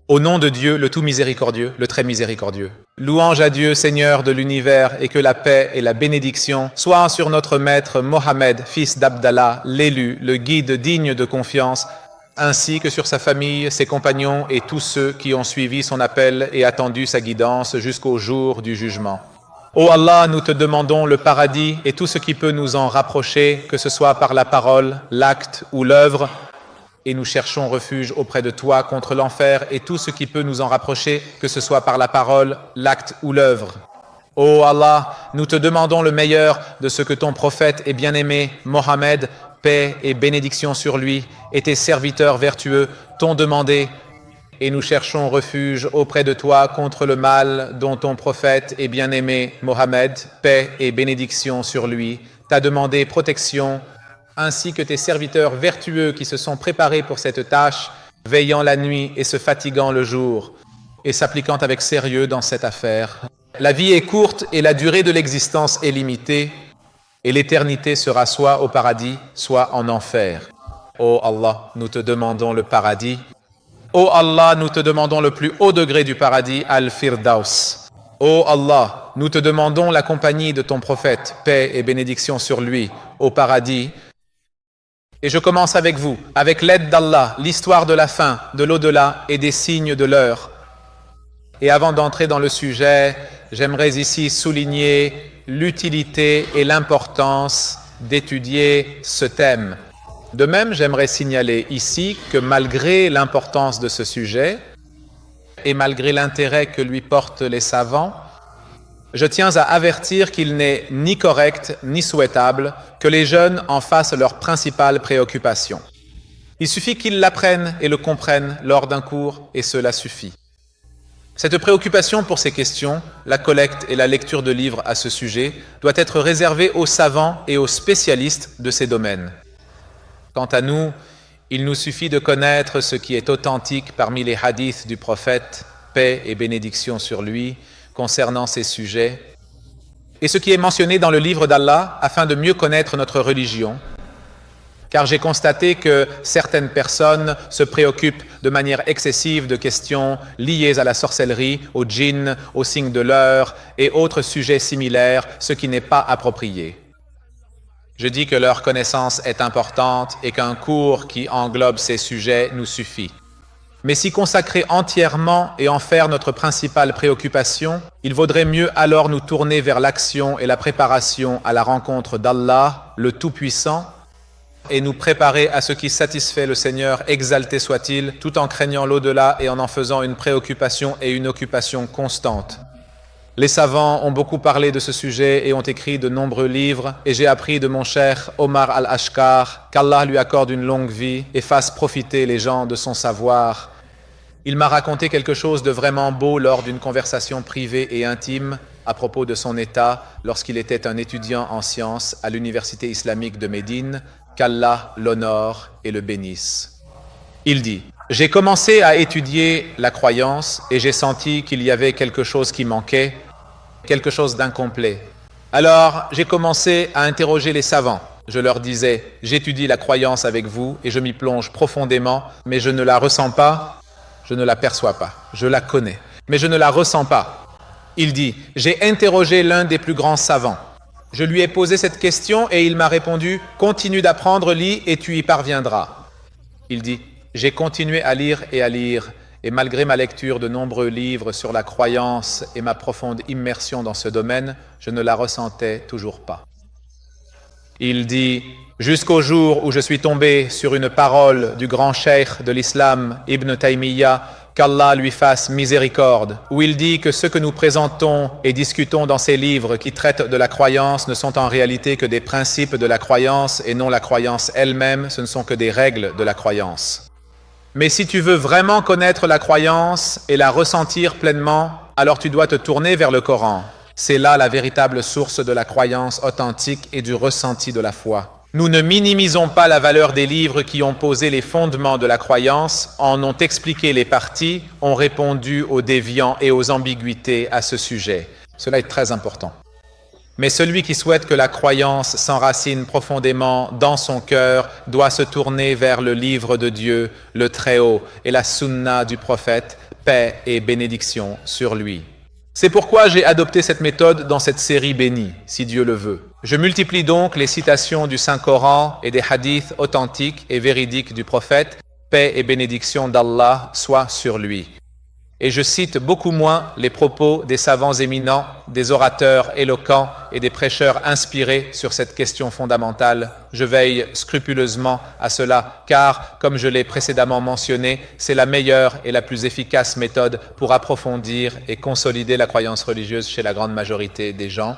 Au nom de Dieu, le tout miséricordieux, le très miséricordieux. Louange à Dieu, Seigneur de l'univers, et que la paix et la bénédiction soient sur notre maître Mohammed, fils d'Abdallah, l'élu, le guide digne de confiance, ainsi que sur sa famille, ses compagnons et tous ceux qui ont suivi son appel et attendu sa guidance jusqu'au jour du jugement. Ô Allah, nous te demandons le paradis et tout ce qui peut nous en rapprocher, que ce soit par la parole, l'acte ou l'œuvre, et nous cherchons refuge auprès de toi contre l'enfer et tout ce qui peut nous en rapprocher, que ce soit par la parole, l'acte ou l'œuvre. Ô Allah, nous te demandons le meilleur de ce que ton prophète et bien-aimé, Mohammed, paix et bénédiction sur lui, et tes serviteurs vertueux t'ont demandé, et nous cherchons refuge auprès de toi contre le mal dont ton prophète et bien-aimé, Mohammed, paix et bénédiction sur lui, t'a demandé protection, ainsi que tes serviteurs vertueux qui se sont préparés pour cette tâche, veillant la nuit et se fatiguant le jour, et s'appliquant avec sérieux dans cette affaire. La vie est courte et la durée de l'existence est limitée, et l'éternité sera soit au paradis, soit en enfer. Ô Allah, nous te demandons le paradis. Ô Allah, nous te demandons le plus haut degré du paradis, Al-Firdaus. Ô Allah, nous te demandons la compagnie de ton prophète, paix et bénédiction sur lui, au paradis. Et je commence avec vous, avec l'aide d'Allah, l'histoire de la fin, de l'au-delà et des signes de l'heure. Et avant d'entrer dans le sujet, j'aimerais ici souligner l'utilité et l'importance d'étudier ce thème. De même, j'aimerais signaler ici que malgré l'importance de ce sujet et malgré l'intérêt que lui portent les savants, je tiens à avertir qu'il n'est ni correct ni souhaitable que les jeunes en fassent leur principale préoccupation. Il suffit qu'ils l'apprennent et le comprennent lors d'un cours et cela suffit. Cette préoccupation pour ces questions, la collecte et la lecture de livres à ce sujet, doit être réservée aux savants et aux spécialistes de ces domaines. Quant à nous, il nous suffit de connaître ce qui est authentique parmi les hadiths du prophète, paix et bénédiction sur lui, concernant ces sujets, et ce qui est mentionné dans le livre d'Allah afin de mieux connaître notre religion, car j'ai constaté que certaines personnes se préoccupent de manière excessive de questions liées à la sorcellerie, aux djinns, aux signes de l'heure et autres sujets similaires, ce qui n'est pas approprié. Je dis que leur connaissance est importante et qu'un cours qui englobe ces sujets nous suffit. Mais s'y consacrer entièrement et en faire notre principale préoccupation, il vaudrait mieux alors nous tourner vers l'action et la préparation à la rencontre d'Allah, le Tout-Puissant, et nous préparer à ce qui satisfait le Seigneur, exalté soit-il, tout en craignant l'au-delà et en faisant une préoccupation et une occupation constante. Les savants ont beaucoup parlé de ce sujet et ont écrit de nombreux livres, et j'ai appris de mon cher Omar al-Ashkar qu'Allah lui accorde une longue vie et fasse profiter les gens de son savoir. Il m'a raconté quelque chose de vraiment beau lors d'une conversation privée et intime à propos de son état lorsqu'il était un étudiant en sciences à l'université islamique de Médine, qu'Allah l'honore et le bénisse. Il dit: j'ai commencé à étudier la croyance et j'ai senti qu'il y avait quelque chose qui manquait, quelque chose d'incomplet. Alors, j'ai commencé à interroger les savants. Je leur disais, j'étudie la croyance avec vous et je m'y plonge profondément, mais je ne la ressens pas, je ne la perçois pas. Je la connais, mais je ne la ressens pas. Il dit, j'ai interrogé l'un des plus grands savants. Je lui ai posé cette question et il m'a répondu, continue d'apprendre, lis et tu y parviendras. Il dit, j'ai continué à lire, et malgré ma lecture de nombreux livres sur la croyance et ma profonde immersion dans ce domaine, je ne la ressentais toujours pas. Il dit, jusqu'au jour où je suis tombé sur une parole du grand cheikh de l'islam, Ibn Taymiyyah, qu'Allah lui fasse miséricorde, où il dit que ce que nous présentons et discutons dans ces livres qui traitent de la croyance ne sont en réalité que des principes de la croyance et non la croyance elle-même, ce ne sont que des règles de la croyance. Mais si tu veux vraiment connaître la croyance et la ressentir pleinement, alors tu dois te tourner vers le Coran. C'est là la véritable source de la croyance authentique et du ressenti de la foi. Nous ne minimisons pas la valeur des livres qui ont posé les fondements de la croyance, en ont expliqué les parties, ont répondu aux déviants et aux ambiguïtés à ce sujet. Cela est très important. Mais celui qui souhaite que la croyance s'enracine profondément dans son cœur doit se tourner vers le livre de Dieu, le Très-Haut, et la sunna du prophète, paix et bénédiction sur lui. C'est pourquoi j'ai adopté cette méthode dans cette série bénie, si Dieu le veut. Je multiplie donc les citations du Saint-Coran et des hadiths authentiques et véridiques du prophète, paix et bénédiction d'Allah soient sur lui. Et je cite beaucoup moins les propos des savants éminents, des orateurs éloquents et des prêcheurs inspirés sur cette question fondamentale. Je veille scrupuleusement à cela, car, comme je l'ai précédemment mentionné, c'est la meilleure et la plus efficace méthode pour approfondir et consolider la croyance religieuse chez la grande majorité des gens.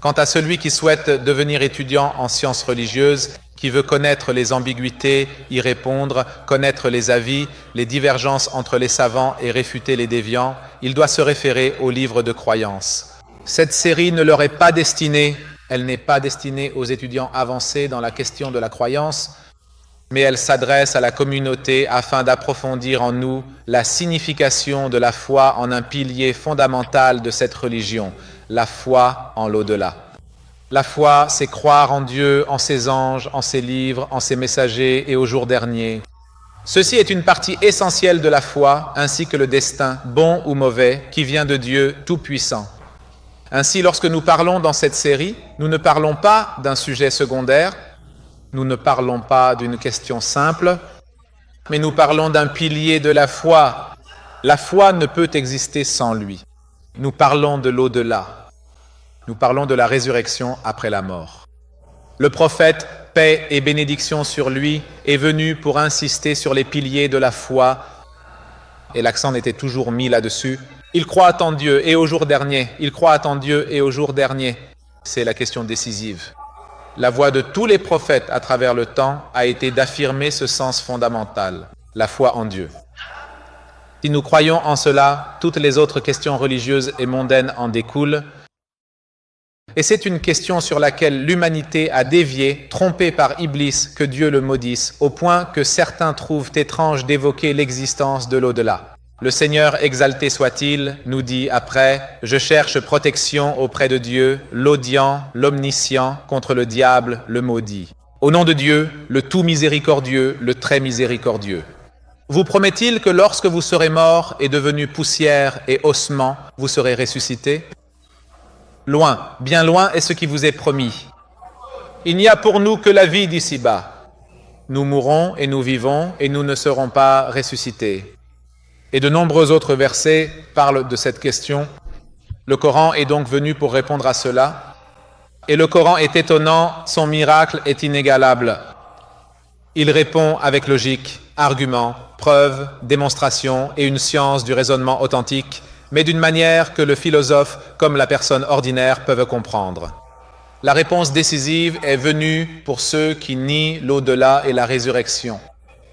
Quant à celui qui souhaite devenir étudiant en sciences religieuses, qui veut connaître les ambiguïtés, y répondre, connaître les avis, les divergences entre les savants et réfuter les déviants, il doit se référer au livre de croyance. Cette série ne leur est pas destinée, elle n'est pas destinée aux étudiants avancés dans la question de la croyance, mais elle s'adresse à la communauté afin d'approfondir en nous la signification de la foi en un pilier fondamental de cette religion, la foi en l'au-delà. La foi, c'est croire en Dieu, en ses anges, en ses livres, en ses messagers et au jour dernier. Ceci est une partie essentielle de la foi, ainsi que le destin, bon ou mauvais, qui vient de Dieu Tout-Puissant. Ainsi, lorsque nous parlons dans cette série, nous ne parlons pas d'un sujet secondaire, nous ne parlons pas d'une question simple, mais nous parlons d'un pilier de la foi. La foi ne peut exister sans lui. Nous parlons de l'au-delà. Nous parlons de la résurrection après la mort. Le prophète, paix et bénédiction sur lui, est venu pour insister sur les piliers de la foi, et l'accent était toujours mis là-dessus. Il croit en Dieu et au jour dernier. Il croit en Dieu et au jour dernier. C'est la question décisive. La voix de tous les prophètes à travers le temps a été d'affirmer ce sens fondamental, la foi en Dieu. Si nous croyons en cela, toutes les autres questions religieuses et mondaines en découlent. Et c'est une question sur laquelle l'humanité a dévié, trompée par Iblis, que Dieu le maudisse, au point que certains trouvent étrange d'évoquer l'existence de l'au-delà. Le Seigneur, exalté soit-il, nous dit après « Je cherche protection auprès de Dieu, l'audient, l'omniscient, contre le diable, le maudit. Au nom de Dieu, le tout miséricordieux, le très miséricordieux. Vous promet-il que lorsque vous serez mort et devenu poussière et ossement, vous serez ressuscité ? Loin, bien loin est ce qui vous est promis. Il n'y a pour nous que la vie d'ici-bas. Nous mourrons et nous vivons et nous ne serons pas ressuscités. » Et de nombreux autres versets parlent de cette question. Le Coran est donc venu pour répondre à cela. Et le Coran est étonnant, son miracle est inégalable. Il répond avec logique, argument, preuve, démonstration et une science du raisonnement authentique, mais d'une manière que le philosophe comme la personne ordinaire peuvent comprendre. La réponse décisive est venue pour ceux qui nient l'au-delà et la résurrection.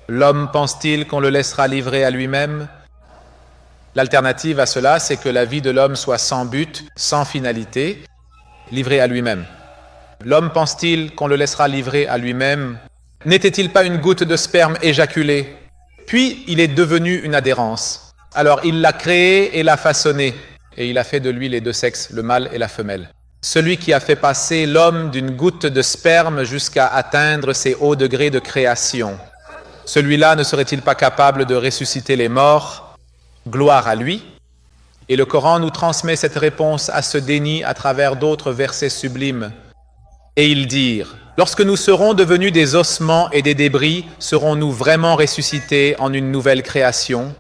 L'homme pense-t-il qu'on le laissera livrer à lui-même ? L'alternative à cela, c'est que la vie de l'homme soit sans but, sans finalité, livré à lui-même. L'homme pense-t-il qu'on le laissera livrer à lui-même ? N'était-il pas une goutte de sperme éjaculée ? Puis il est devenu une adhérence. Alors il l'a créé et l'a façonné, et il a fait de lui les deux sexes, le mâle et la femelle. Celui qui a fait passer l'homme d'une goutte de sperme jusqu'à atteindre ses hauts degrés de création. Celui-là ne serait-il pas capable de ressusciter les morts ? Gloire à lui. Et le Coran nous transmet cette réponse à ce déni à travers d'autres versets sublimes. Et ils dirent, lorsque nous serons devenus des ossements et des débris, serons-nous vraiment ressuscités en une nouvelle création ?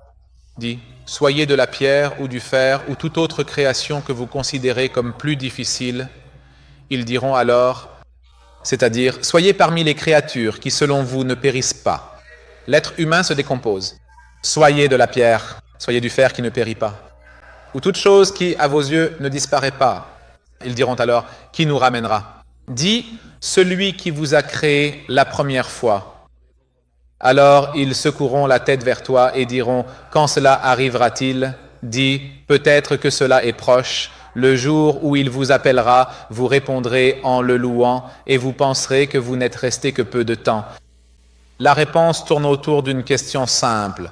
Dit, soyez de la pierre ou du fer ou toute autre création que vous considérez comme plus difficile. Ils diront alors, c'est-à-dire, soyez parmi les créatures qui selon vous ne périssent pas. L'être humain se décompose. Soyez de la pierre. Soyez du fer qui ne périt pas. Ou toute chose qui, à vos yeux, ne disparaît pas. Ils diront alors, qui nous ramènera ? Dit, celui qui vous a créé la première fois. Alors ils secourront la tête vers toi et diront, quand cela arrivera-t-il ? Dit, peut-être que cela est proche. Le jour où il vous appellera, vous répondrez en le louant et vous penserez que vous n'êtes resté que peu de temps. La réponse tourne autour d'une question simple.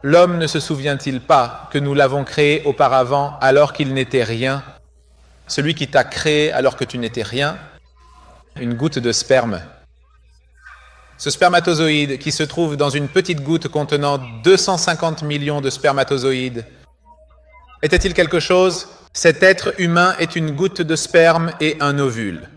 L'homme ne se souvient-il pas que nous l'avons créé auparavant alors qu'il n'était rien ? Celui qui t'a créé alors que tu n'étais rien, une goutte de sperme. Ce spermatozoïde qui se trouve dans une petite goutte contenant 250 millions de spermatozoïdes, était-il quelque chose? Cet être humain est une goutte de sperme et un ovule.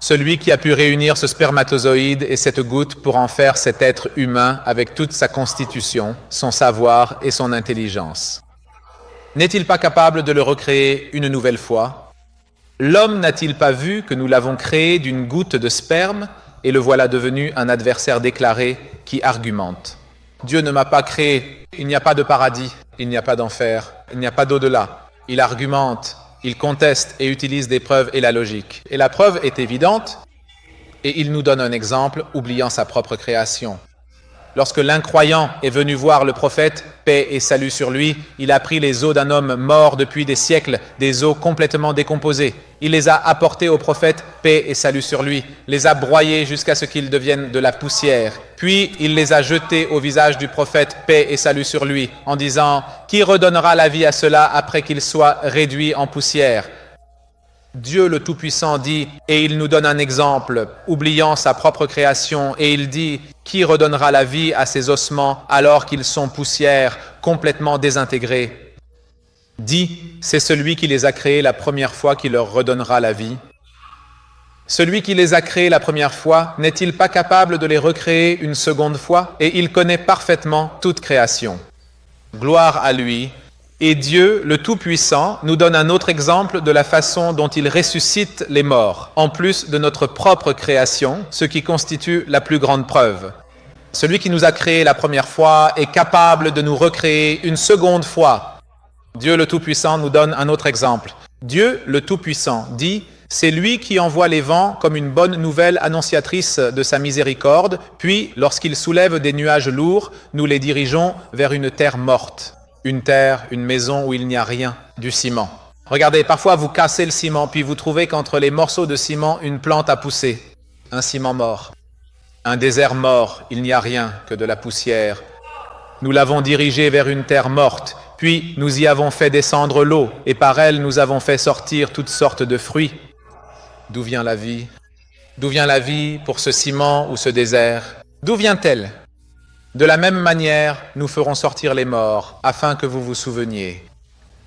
Celui qui a pu réunir ce spermatozoïde et cette goutte pour en faire cet être humain avec toute sa constitution, son savoir et son intelligence. N'est-il pas capable de le recréer une nouvelle fois? L'homme n'a-t-il pas vu que nous l'avons créé d'une goutte de sperme et le voilà devenu un adversaire déclaré qui argumente? Dieu ne m'a pas créé, il n'y a pas de paradis, il n'y a pas d'enfer, il n'y a pas d'au-delà. Il argumente, il conteste et utilise des preuves et la logique. Et la preuve est évidente, et il nous donne un exemple, oubliant sa propre création. Lorsque l'incroyant est venu voir le prophète, paix et salut sur lui, il a pris les os d'un homme mort depuis des siècles, des os complètement décomposés. Il les a apportés au prophète, paix et salut sur lui, les a broyés jusqu'à ce qu'ils deviennent de la poussière. Puis il les a jetés au visage du prophète, paix et salut sur lui, en disant « Qui redonnera la vie à cela après qu'il soit réduit en poussière ?» Dieu le Tout-Puissant dit, et il nous donne un exemple, oubliant sa propre création, et il dit, qui redonnera la vie à ces ossements alors qu'ils sont poussière, complètement désintégrés? Dit, c'est celui qui les a créés la première fois qui leur redonnera la vie. Celui qui les a créés la première fois, n'est-il pas capable de les recréer une seconde fois? Et il connaît parfaitement toute création. Gloire à lui. Et Dieu, le Tout-Puissant, nous donne un autre exemple de la façon dont il ressuscite les morts, en plus de notre propre création, ce qui constitue la plus grande preuve. Celui qui nous a créés la première fois est capable de nous recréer une seconde fois. Dieu, le Tout-Puissant, nous donne un autre exemple. Dieu, le Tout-Puissant, dit « C'est lui qui envoie les vents comme une bonne nouvelle annonciatrice de sa miséricorde, puis, lorsqu'il soulève des nuages lourds, nous les dirigeons vers une terre morte. » Une terre, une maison où il n'y a rien, du ciment. Regardez, parfois vous cassez le ciment, puis vous trouvez qu'entre les morceaux de ciment, une plante a poussé. Un ciment mort. Un désert mort, il n'y a rien que de la poussière. Nous l'avons dirigé vers une terre morte, puis nous y avons fait descendre l'eau, et par elle nous avons fait sortir toutes sortes de fruits. D'où vient la vie? D'où vient la vie pour ce ciment ou ce désert? D'où vient-elle? De la même manière, nous ferons sortir les morts, afin que vous vous souveniez.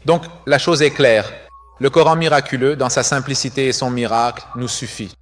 Donc, la chose est claire. Le Coran miraculeux, dans sa simplicité et son miracle, nous suffit.